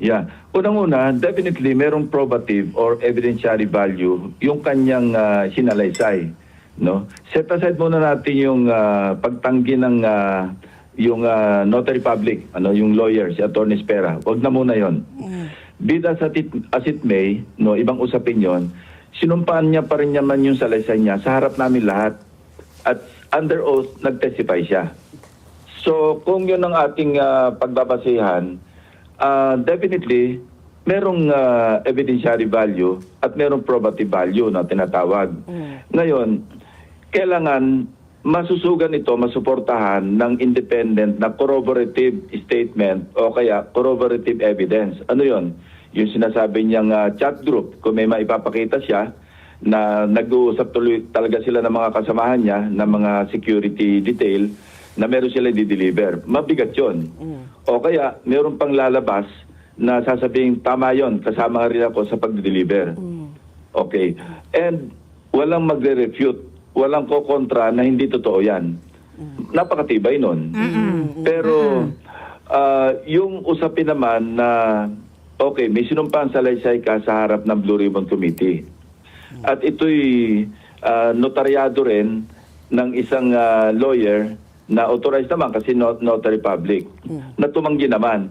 Yeah. Unang-una, definitely merong probative or evidentiary value yung kanyang sinalaysay, no? Set aside muna natin yung pagtanggi ng yung notary public, yung lawyer, si Attorney Espera. Wag na muna 'yon. Bida sa as it may, no, ibang usapin 'yon. Sinumpaan niya pa rin naman yung salaysay niya sa harap namin lahat. At under oath, nag-testify siya. So, kung 'yun ang ating pagbabasehan, definitely, merong evidentiary value at merong probative value na tinatawag. Ngayon, kailangan masusugan ito, masuportahan ng independent na corroborative statement o kaya corroborative evidence. Ano yon? Yung sinasabi niyang chat group, kung may maipapakita siya na nag-uusap tuloy talaga sila ng mga kasamahan niya, ng mga security detail, na meron sila di-deliver. Mabigat yun. O kaya, meron pang lalabas na sasabihin, tama yon, kasama rin ako sa pag-deliver. Okay. And walang magre-refute, walang kokontra na hindi totoo yan. Napakatibay nun. Pero, yung usapin naman na, okay, may sinumpang salaysay ka sa harap ng Blue Ribbon Committee. At ito'y notaryado rin ng isang lawyer na authorized naman kasi notary public, na tumanggi naman.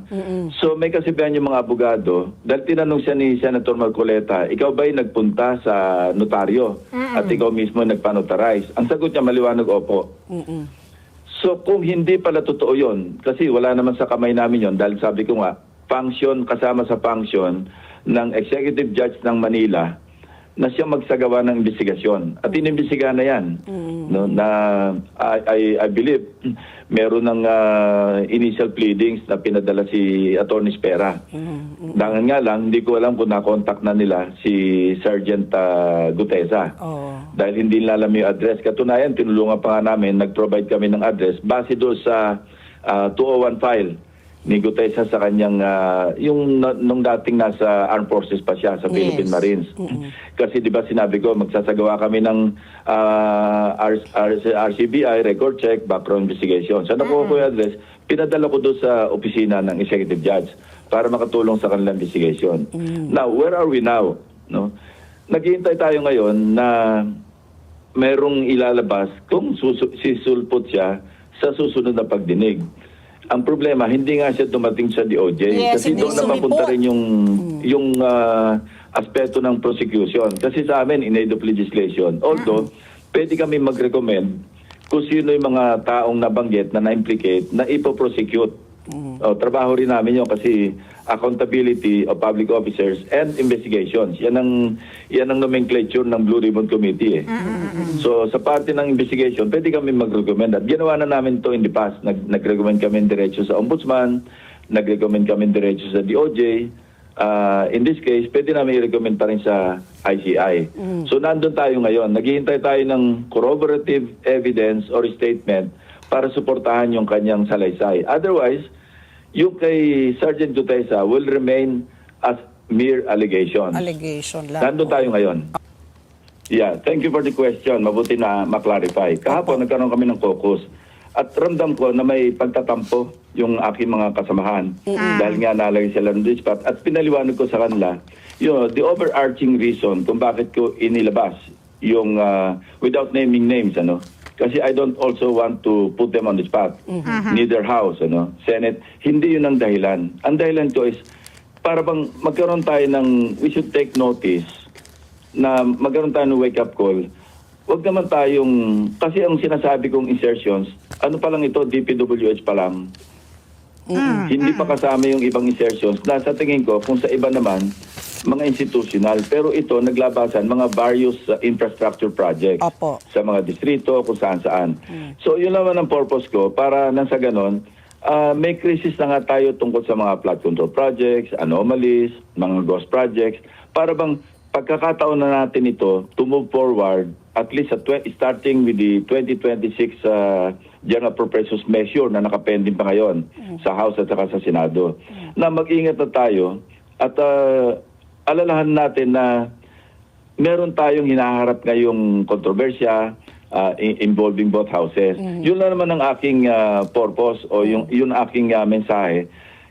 So may kasibahan yung mga abogado, dahil tinanong siya ni Senator Marcoleta, ikaw ba'y nagpunta sa notaryo at ikaw mismo nagpanotarize? Ang sagot niya maliwanag, opo. So kung hindi pala totoo yun, kasi wala naman sa kamay namin yon, dahil sabi ko nga, function kasama sa function ng Executive Judge ng Manila na siya magsagawa ng investigasyon. At inimbestigahan na yan. No, na I believe meron ng initial pleadings na pinadala si Attorney Espera. Dangan nga lang, hindi ko alam kung na-contact na nila si Sergeant Gutesa. Dahil hindi nila alam yung address. Katunayan, tinulungan pa nga namin, nag-provide kami ng address base doon sa 201 file ni Gutesa sa kanyang, yung nung dating nasa Armed Forces pa siya sa Philippine Marines. Kasi di ba sinabi ko, magsasagawa kami ng RCBI, record check, background investigation. So nakuha ko yung address, pinadala ko doon sa opisina ng Executive Judge para makatulong sa kanilang investigation. Now, where are we now? No? Naghihintay tayo ngayon na merong ilalabas kung sisulpot siya sa susunod na pagdinig. Ang problema, hindi nga siya dumating sa DOJ. Yes, kasi doon na mapunta rin yung aspeto ng prosecution. Kasi sa amin, in aid of legislation. Although, pwede kami mag-recommend kung sino yung mga taong nabanggit na na-implicate na ipoprosecute. Trabaho rin namin yun kasi accountability of public officers and investigations. Yan ang nomenclature ng Blue Ribbon Committee. So sa parte ng investigation, pwede kami mag-recommend. At ginawa na namin to in the past. Nag-recommend kami diretso sa Ombudsman, nag-recommend kami diretso sa DOJ. In this case, pwede namin i-recommend pa rin sa ICI. So nandun tayo ngayon. Naghihintay tayo ng corroborative evidence or statement para suportahan yung kanyang salaysay. Otherwise, yung kay Sergeant Gutesa will remain as mere allegation. Allegation lang. Nandun tayo ngayon. Yeah, thank you for the question. Mabuti na ma-clarify. Kahapon, nagkaroon kami ng caucus. At ramdam ko na may pagtatampo yung aking mga kasamahan. Dahil nga nalagay sila ng spot. At pinaliwanag ko sa kanila, the overarching reason kung bakit ko inilabas yung without naming names, kasi I don't also want to put them on the spot. Neither House, Senate. Hindi yun ang dahilan. Ang dahilan ko is para bang magkaroon tayo ng, we should take notice na magkaroon tayo ng wake-up call. Huwag naman tayong, kasi ang sinasabi kong insertions, ano pa lang ito, DPWH pa lang. Hindi pa kasama yung ibang insertions na sa tingin ko, kung sa iba naman, mga institutional. Pero ito, naglabasan mga various infrastructure projects sa mga distrito, kung saan-saan. So, yun naman ang purpose ko para nang sa ganon, may crisis na nga tayo tungkol sa mga flood control projects, anomalies, mga ghost projects, para bang pagkakataon na natin ito to move forward, at least starting with the 2026 General Appropriations Measure na nakapending pa ngayon sa House at saka sa Senado, na mag-ingat na tayo at alalahan natin na meron tayong hinaharap ngayong kontrobersya involving both houses. Yun na naman ang aking purpose o yun aking mensahe.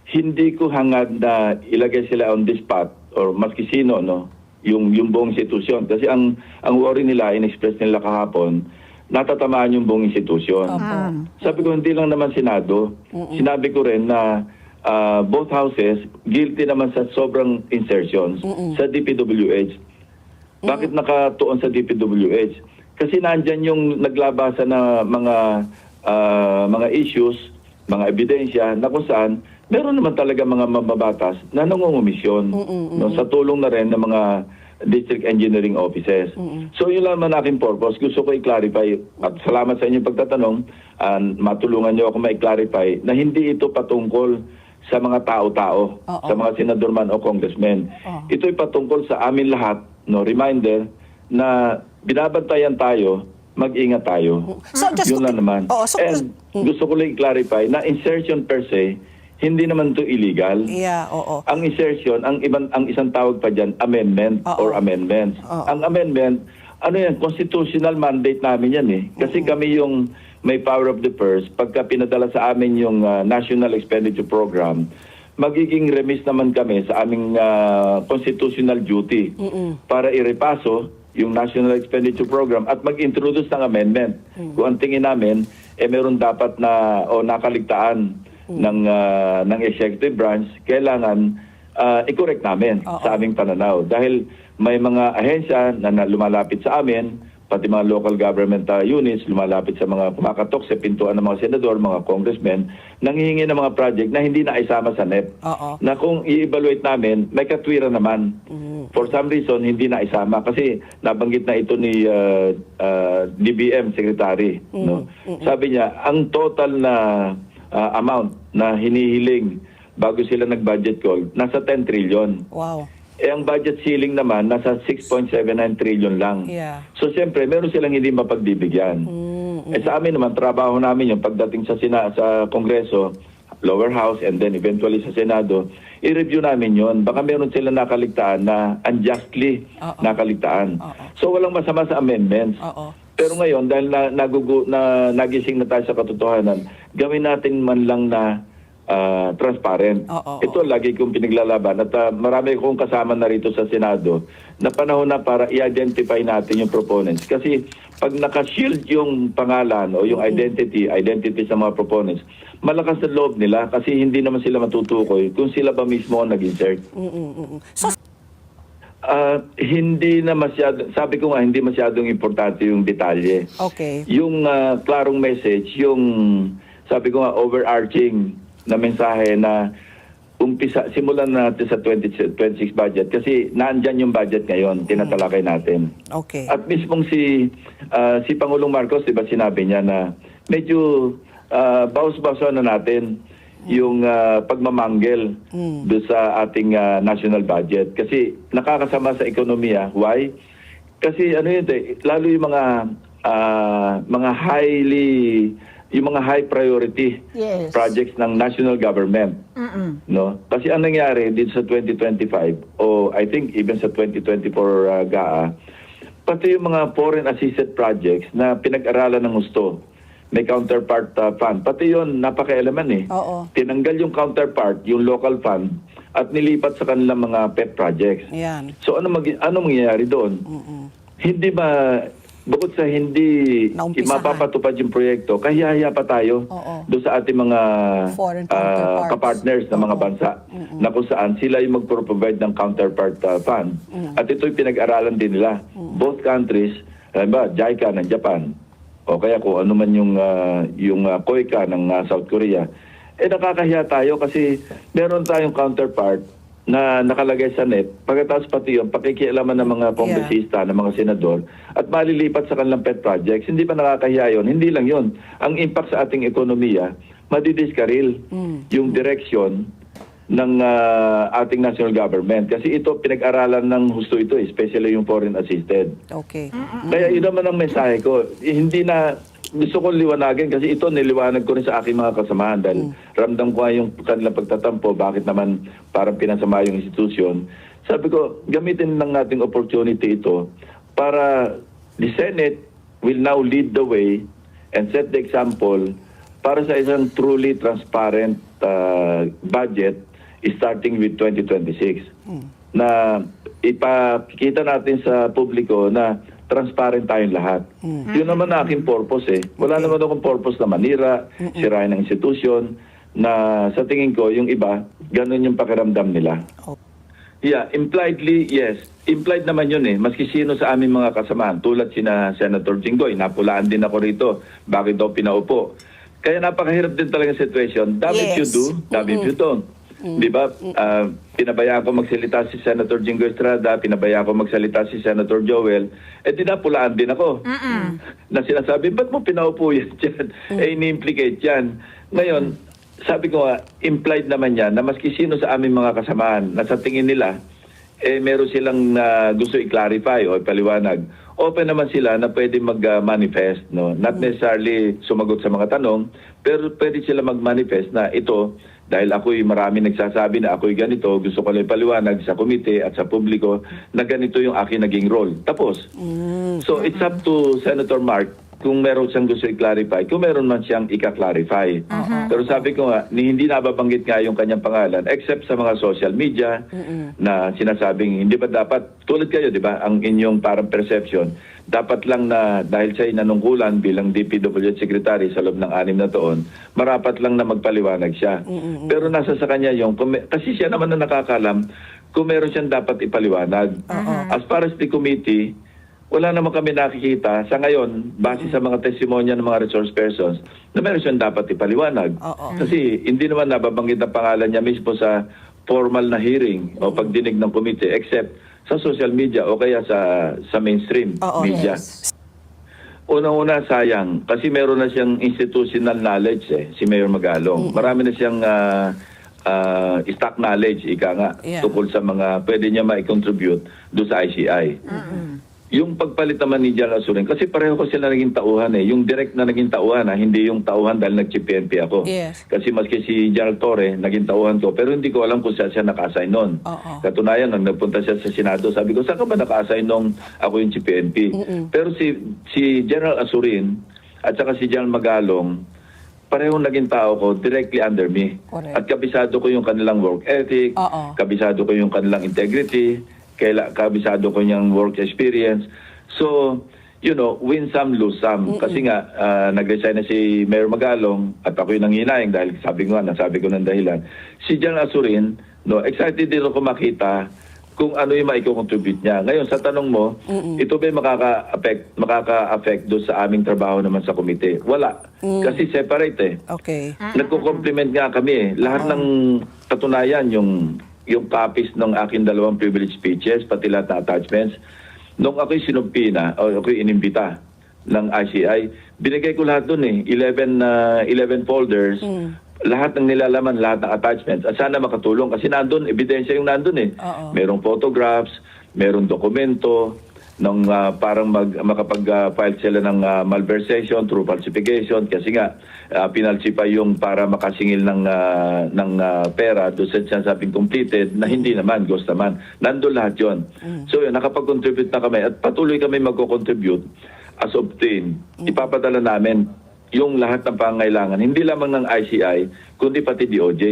hindi ko hangad na ilagay sila on the spot or maski sino, no, yung buong institusyon. Kasi ang worry nila, in-express nila kahapon, natatamaan yung buong institusyon. Sabi ko, hindi lang naman Senado. Sinabi ko rin na both houses guilty naman sa sobrang insertions sa DPWH. Bakit nakatuon sa DPWH? Kasi nandyan yung naglabasa na mga issues, mga ebidensya na kung saan meron naman talaga mga mababatas na nangungumisyon sa tulong na rin ng mga district engineering offices. So yun lang naman aking purpose. Gusto ko i-clarify at salamat sa inyong pagtatanong. Matulungan niyo ako ma-clarify na hindi ito patungkol sa mga tao-tao, sa mga senador man o congressmen. Ito'y patungkol sa amin lahat, no, reminder na binabantayan tayo, mag-ingat tayo. So, just yun lang naman. And gusto ko lang i-clarify na insertion per se, hindi naman to illegal. Ang insertion, ang isang tawag pa diyan, amendment or amendments. Ang amendment, ano yan, constitutional mandate namin yan eh. Kasi kami yung may power of the purse. Pagka pinadala sa amin yung National Expenditure Program, magiging remiss naman kami sa aming constitutional duty para irepaso yung National Expenditure Program at mag-introduce ng amendment. Kung ang tingin namin, meron dapat na o nakaligtaan ng executive branch, kailangan i-correct namin sa aming pananaw. Dahil may mga ahensya na lumalapit sa amin, pati mga local government units, lumalapit sa mga kumakatok sa pintuan ng mga senador, mga congressmen, nanghihingi ng mga project na hindi na isama sa NEP. Na kung i-evaluate namin, may katwiran naman. For some reason, hindi na isama. Kasi nabanggit na ito ni DBM Secretary. No? Sabi niya, ang total na amount na hinihiling bago sila nag-budget call, nasa 10 trillion. Wow. Ang budget ceiling naman, nasa 6.79 trillion lang. So, siyempre, meron silang hindi mapagbibigyan. Sa amin naman, trabaho namin yung pagdating sa Kongreso, lower house, and then eventually sa Senado, i-review namin yon. Baka meron silang nakaligtaan na unjustly nakaligtaan. So, walang masama sa amendments. Pero ngayon, dahil nagising na tayo sa katotohanan, gawin natin man lang na transparent. Ito lagi kong pinaglalaban at marami kong kasama na rito sa Senado na panahon na para i-identify natin yung proponents. Kasi pag naka-shield yung pangalan o yung identity sa mga proponents, malakas na loob nila kasi hindi naman sila matutukoy kung sila ba mismo ang nag-insert. Hindi na masyado, sabi ko nga, hindi masyadong importante yung detalye. Yung klarong message, yung sabi ko nga, overarching na mensahe na simulan natin sa 2026 budget kasi naandyan yung budget ngayon, tinatalakay natin. At mismong si Pangulong Marcos, diba sinabi niya na medyo bawas-bawasan na natin yung pagmamanggel doon sa ating national budget. Kasi nakakasama sa ekonomiya. Why? Kasi ano yun, lalo yung mga high priority projects ng national government. No? Kasi ang nangyari dito sa 2025 o I think even sa 2024 GAA, pati yung mga foreign assisted projects na pinag-aralan ng gusto, may counterpart fund. Pati yun, napaka-eleman eh. Tinanggal yung counterpart, yung local fund, at nilipat sa kanilang mga pet projects. So ano mangyayari doon? Hindi ba, bukod sa hindi mapapatupad yung proyekto, kahiyaya pa tayo doon sa ating mga kapartners na mga bansa na kung saan sila yung mag-provide ng counterpart fund. At ito'y pinag-aralan din nila. Both countries, JICA ng Japan, o kaya kung ano man yung COICA ng South Korea, nakakahiya tayo kasi meron tayong counterpart na nakalagay sa NEP, pagkatapos pati yun, pakikialaman ng mga kongresista, ng mga senador, at malilipat sa kanilang pet projects. Hindi ba nakakahiya yun? Hindi lang yun. Ang impact sa ating ekonomiya, madidiskaril yung direction ng ating national government. Kasi ito, pinag-aralan ng husto ito, especially yung foreign assisted. Kaya yun naman ang mensahe ko. Hindi na, gusto ko liwanagin kasi ito niliwanag ko rin sa aking mga kasamahan dahil ramdam ko yung kanilang pagtatampo, bakit naman parang pinasama yung institusyon. Sabi ko, gamitin lang nating opportunity ito para the Senate will now lead the way and set the example para sa isang truly transparent budget starting with 2026 na ipakita natin sa publiko na transparent tayong lahat. Yun naman ang aking purpose eh. Wala naman akong purpose na manira, sirain ng institusyon, na sa tingin ko yung iba, ganun yung pakiramdam nila. Yeah, impliedly, yes. Implied naman yun eh. Maski sino sa aming mga kasamahan, tulad sina Senator Jinggoy, napulaan din ako rito. Bakit daw pinaupo? Kaya napakahirap din talaga situation. Damn if you do, damn if you don't. Di ba? Pinabayaan ko magsalita si Senator Jinggoy Estrada, pinabayaan ko magsalita si Senator Joel, di napulaan din ako. Na sinasabi, ba't mo pinaupo yan dyan? Ini-implicate yan. Ngayon, sabi ko nga, implied naman yan na maski sino sa aming mga kasamahan na sa tingin nila, meron silang gusto i-clarify o ipaliwanag. Open naman sila na pwede mag-manifest, no? Not necessarily sumagot sa mga tanong, pero pwede sila mag-manifest na ito, dahil ako'y marami nagsasabi na ako'y ganito, gusto ko lang ipaliwanag sa komite at sa publiko na ganito yung aking naging role. Tapos. So it's up to Senator Mark kung meron siyang gusto i-clarify, kung meron man siyang ika-clarify. Pero sabi ko nga, hindi nababanggit nga yung kanyang pangalan except sa mga social media na sinasabing, hindi ba dapat, tulad kayo, di ba, ang inyong parang perception, dapat lang na dahil siya'y nanungkulan bilang DPWH Secretary sa loob ng 6 na taon, marapat lang na magpaliwanag siya. Pero nasa sa kanya yung, kasi siya naman na nakakalam kung meron siyang dapat ipaliwanag. As far as the committee, wala naman kami nakikita sa ngayon, base sa mga testimonya ng mga resource persons, na meron siyang dapat ipaliwanag. Kasi hindi naman nababanggit ang pangalan niya mismo sa formal na hearing o pagdinig ng komite, except sa social media o kaya sa mainstream media. Unang-una, sayang. Kasi meron na siyang institutional knowledge si Mayor Magalong. Marami na siyang stock knowledge, ika nga, tungkol sa mga pwede niya ma-contribute doon sa ICI. Yung pagpalit naman ni General Surin, kasi pareho ko sila naging tauhan eh. Yung direct na naging tauhan, hindi yung tauhan dahil nag-PNP ako. Kasi maski si General Torre, naging tauhan ko, pero hindi ko alam kung saan siya naka-assign noon. Katunayan, nang nagpunta siya sa Senado, sabi ko, saan ka ba naka-assign nung ako yung PNP? Pero si General Asurin at saka si General Magalong, parehong naging tao ko directly under me. At kabisado ko yung kanilang work ethic, kabisado ko yung kanilang integrity, kabisado ko niyang work experience. So, you know, win some, lose some. Kasi nga, nag-resign na si Mayor Magalong at ako yung nanghinayang dahil sabi ko ng dahilan. Si General Asurin, no, excited din ako makita kung ano yung maiko-contribute niya. Ngayon, sa tanong mo, ito ba makaka-affect doon sa aming trabaho naman sa komite? Wala. Kasi separate eh. Nagko-compliment nga kami eh. Lahat ng katunayan, yung copies ng aking 2 privilege speeches, pati lahat ng attachments. Nung ako'y sinumpina, o ako'y inimbita ng ICI, binigay ko lahat dun eh. 11 folders, lahat ng nilalaman, lahat ng attachments. At sana makatulong kasi nandun, ebidensya yung nandun eh. Merong photographs, merong dokumento, nung parang makapag-file sila ng malversation through falsification kasi nga pinalsi pa yung para makasingil ng pera doon sa sinasabing completed na hindi naman, ghost naman. Nandun lahat yon. So yun, nakapag-contribute na kami at patuloy kami mag-contribute as obtained. Ipapadala namin yung lahat ng pangailangan, hindi lamang ng ICI, kundi pati DOJ.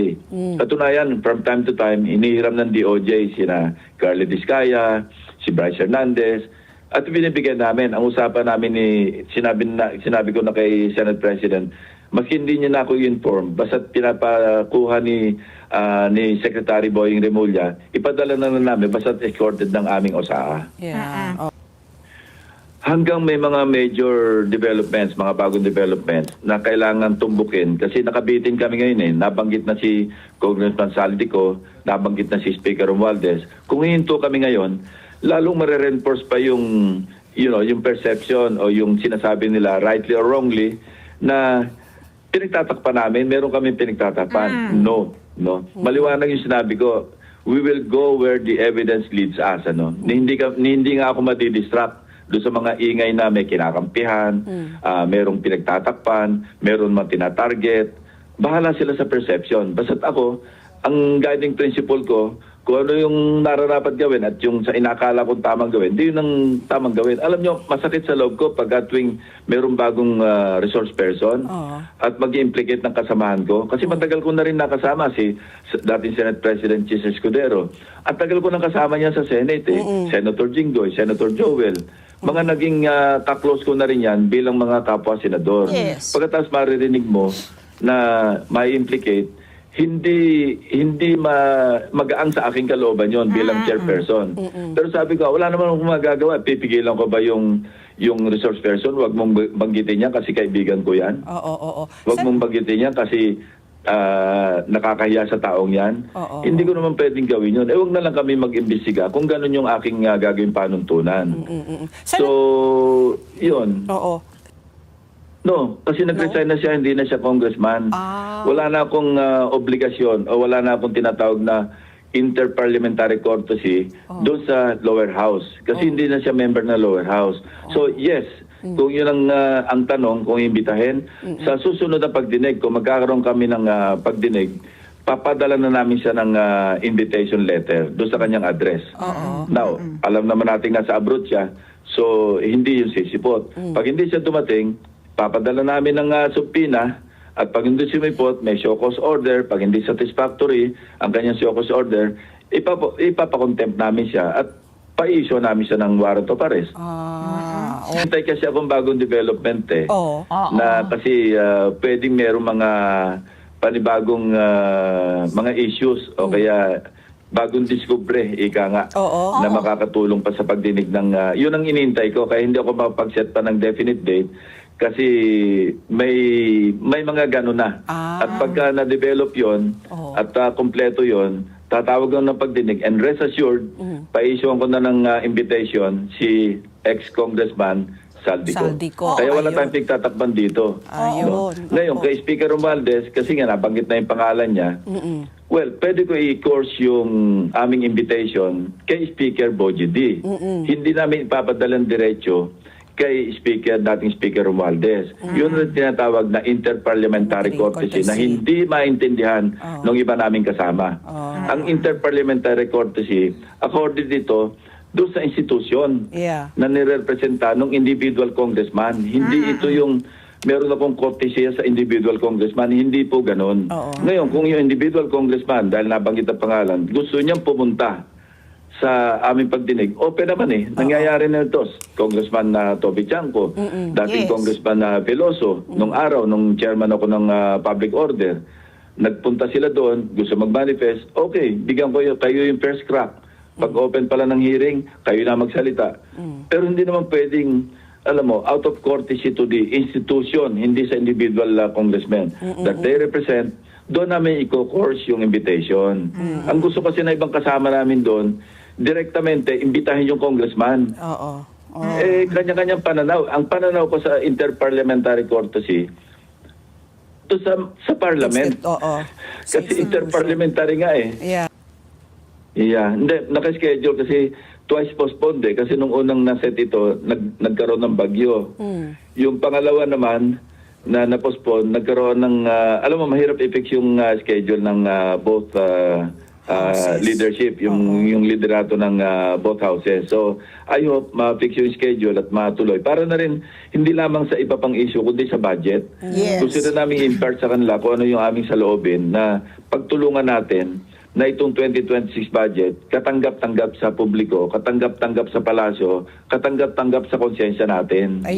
Katunayan, from time to time, inihiram ng DOJ sina Carly Discaya, si Bryce Hernandez, at binibigyan namin. Ang usapan namin sinabi ko na kay Senate President, maski hindi niya na ako inform, basta pinapakuha ni Secretary Boying Remulla, ipadala na namin, basta escorted ng aming OSAA. Hanggang may mga major developments, mga bagong developments na kailangan tumbukin kasi nakabitin kami ngayon eh. Nabanggit na si Congressman Saldico, nabanggit na si Speaker Romualdez. Kung hihinto kami ngayon, lalong mare-reinforce pa yung perception o yung sinasabi nila rightly or wrongly na pinagtatakpan namin, meron kami pinagtatakpan. No. Maliwanag yung sinabi ko, we will go where the evidence leads us. Hindi nga ako madidistract doon sa mga ingay na may kinakampihan, merong pinagtatakpan, meron man tinatarget. Bahala sila sa perception. Basta't ako, ang guiding principle ko, kung ano yung nararapat gawin at yung sa inakala kong tamang gawin, hindi yun ang tamang gawin. Alam nyo, masakit sa loob ko pag tuwing mayroong bagong resource person at mag-implicate ng kasamahan ko. Kasi matagal ko na rin nakasama si dating Senate President Chis Escudero. At tagal ko nang kasama niya sa Senate, Senator Jinggoy, Senator Joel. Mga naging kaklose ko na rin yan bilang mga kapwa-senador. Yes. Pagkatapos maririnig mo na may implicate, hindi magaang sa aking kalooban yon bilang chairperson. Pero sabi ko, wala naman akong magagawa. Pipigilan ko ba yung resource person? Huwag mong banggitin niya kasi kaibigan ko yan. Huwag mong banggitin niya kasi nakakahiya sa taong yan. Hindi ko naman pwedeng gawin yun. Huwag na lang kami mag-imbestiga kung ganun yung aking gagawin panuntunan. So, yun. No, kasi nag-resign na siya, hindi na siya congressman. Wala na akong obligasyon o wala na akong tinatawag na interparliamentary courtesy doon sa lower house. Kasi hindi na siya member na lower house. So yes, kung yun ang tanong, kung imbitahin, sa susunod na pagdinig, kung magkakaroon kami ng pagdinig, papadala na namin siya ng invitation letter doon sa kanyang address. Now, alam naman natin nasa abroad siya, so hindi yung sisipot. Pag hindi siya dumating, papadala namin ng subpoena at pag hindi sumipot, may show cause order. Pag hindi satisfactory ang kanyang show cause order, ipapakontempt namin siya at pa-issue namin siya ng warrant of arrest. Hintay kasi akong bagong development na kasi pwedeng merong mga panibagong mga issues o kaya bagong discovery, ika nga, na makakatulong pa sa pagdinig ng... yun ang inintay ko, kaya hindi ako mapag-set pa ng definite date kasi may mga gano'n na. At pagka na-develop yon at kompleto yon, tatawag lang ng pagdinig and rest assured, pa-issuean ko na ng invitation si ex-congressman Saldico. Kaya wala tayong pigtatakban dito. Ngayon, kay Speaker Romualdez, kasi nga nabanggit na yung pangalan niya, well, pwede ko i-course yung aming invitation kay Speaker Bogie D. Hindi namin ipapadalang diretso kay dating Speaker Romualdez. Yun ang tinatawag na interparliamentary courtesy na hindi maintindihan ng iba naming kasama. Ang interparliamentary courtesy, according dito, doon sa institusyon na nirepresenta ng individual congressman. Hindi ito yung meron akong courtesy sa individual congressman. Hindi po ganun. Ngayon, kung yung individual congressman, dahil nabanggit ang pangalan, gusto niyang pumunta sa aming pagdinig, open naman nangyayari na ito. Congressman na Toby Chanco, dating Congressman na Veloso, nung araw, nung chairman ako ng public order, nagpunta sila doon, gusto mag-manifest, okay, bigyan ko kayo yung first crack. Pag open pala ng hearing, kayo na magsalita. Pero hindi naman pwedeng, alam mo, out of courtesy to the institution, hindi sa individual congressmen that they represent, doon namin i-course yung invitation. Ang gusto kasi na ibang kasama namin doon, direktamente, imbitahin yung congressman. Kanya-kanyang pananaw. Ang pananaw ko sa interparliamentary courtesy, to sa parliament. Kasi interparliamentary nga hindi, naka-schedule kasi twice postponed kasi nung unang naset ito, nagkaroon ng bagyo. Yung pangalawa naman, na na-postpone, nagkaroon ng, alam mo, mahirap i-fix yung schedule ng both leadership, yung liderato ng both houses. So, I hope ma-fix yung schedule at matuloy. Para na rin, hindi lamang sa iba pang issue, kundi sa budget. Gusto na namin impart sa kanila kung ano yung aming saloobin na pagtulungan natin na itong 2026 budget, katanggap-tanggap sa publiko, katanggap-tanggap sa palasyo, katanggap-tanggap sa konsensya natin.